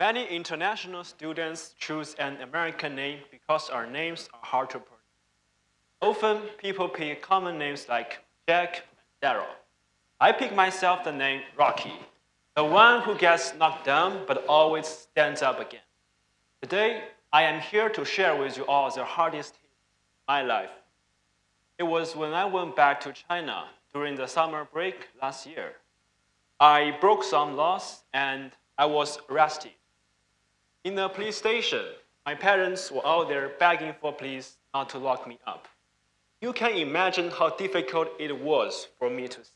Many international students choose an American name because our names are hard to pronounce. Often, people pick common names like Jack and Daryl. I pick myself the name Rocky, the one who gets knocked down but always stands up again. Today, I am here to share with you all the hardest hit in my life. It was when I went back to China during the summer break last year. I broke some laws and I was arrested. In the police station, my parents were out there begging for police not to lock me up. You can imagine how difficult it was for me to see.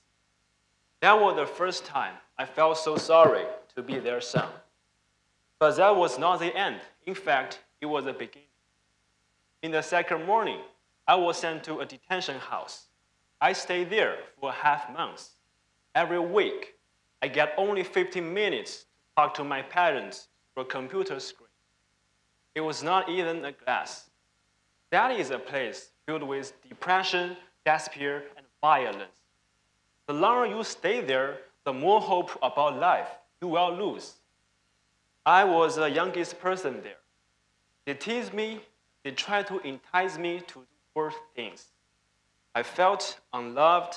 That was the first time I felt so sorry to be their son. But that was not the end. In fact, it was the beginning. In the second morning, I was sent to a detention house. I stayed there for half month. Every week, I get only 15 minutes to talk to my parents through a computer screen. It was not even a class. That is a place filled with depression, despair, and violence. The longer you stay there, the more hope about life you will lose. I was the youngest person there. They teased me, they tried to entice me to do worse things. I felt unloved,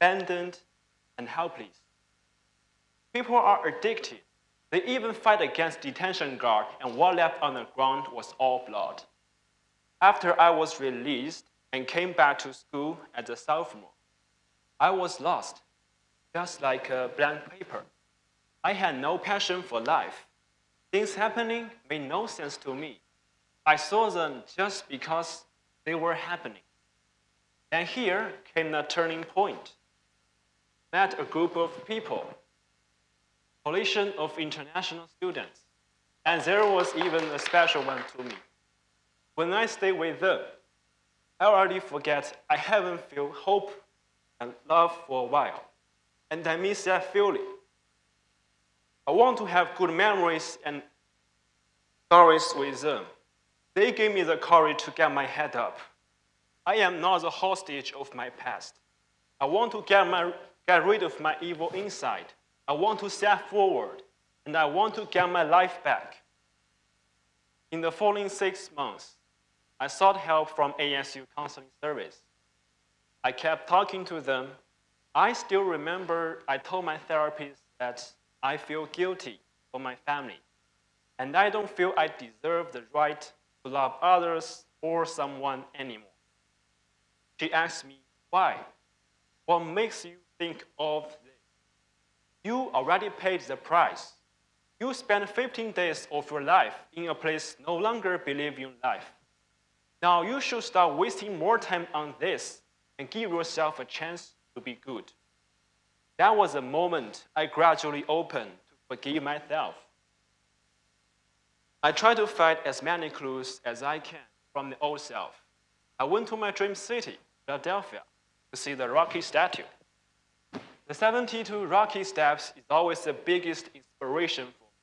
abandoned, and helpless. People are addicted. They even fight against detention guard, and what left on the ground was all blood. After I was released and came back to school as a sophomore, I was lost, just like a blank paper. I had no passion for life. Things happening made no sense to me. I saw them just because they were happening. And here came the turning point. Met a group of people, coalition of international students, and there was even a special one to me. When I stay with them, I already forget I haven't felt hope and love for a while, and I miss that feeling. I want to have good memories and stories with them. They gave me the courage to get my head up. I am not the hostage of my past. I want to get rid of my evil inside. I want to step forward, and I want to get my life back. In the following 6 months, I sought help from ASU counseling service. I kept talking to them. I still remember I told my therapist that I feel guilty for my family, and I don't feel I deserve the right to love others or someone anymore. She asked me, why? What makes you think of this? You already paid the price. You spent 15 days of your life in a place no longer believe in life. Now you should start wasting more time on this and give yourself a chance to be good. That was the moment I gradually opened to forgive myself. I tried to find as many clues as I can from the old self. I went to my dream city, Philadelphia, to see the Rocky statue. The 72 Rocky Steps is always the biggest inspiration for me.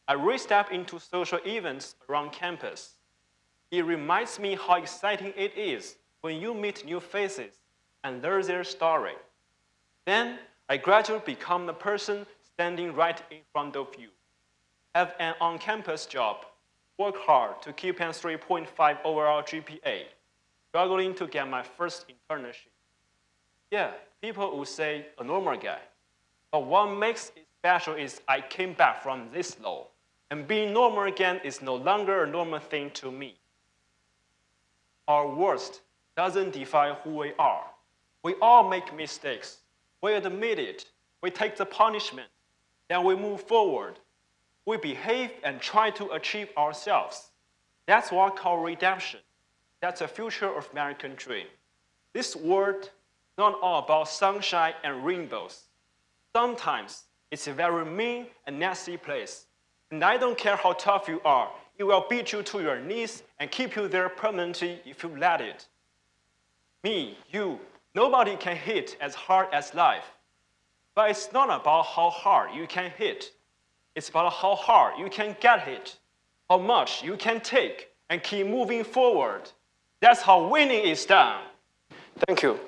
I re-step into social events around campus. It reminds me how exciting it is when you meet new faces and learn their story. Then I gradually become the person standing right in front of you. Have an on-campus job, work hard to keep a 3.5 overall GPA, struggling to get my first internship. Yeah, people would say a normal guy. But what makes it special is I came back from this low, and being normal again is no longer a normal thing to me. Our worst doesn't define who we are. We all make mistakes. We admit it. We take the punishment. Then we move forward. We behave and try to achieve ourselves. That's what we call redemption. That's the future of American dream. This world is not all about sunshine and rainbows. Sometimes it's a very mean and nasty place. And I don't care how tough you are, it will beat you to your knees and keep you there permanently if you let it. Me, you, nobody can hit as hard as life. But it's not about how hard you can hit. It's about how hard you can get hit, how much you can take and keep moving forward. That's how winning is done. Thank you.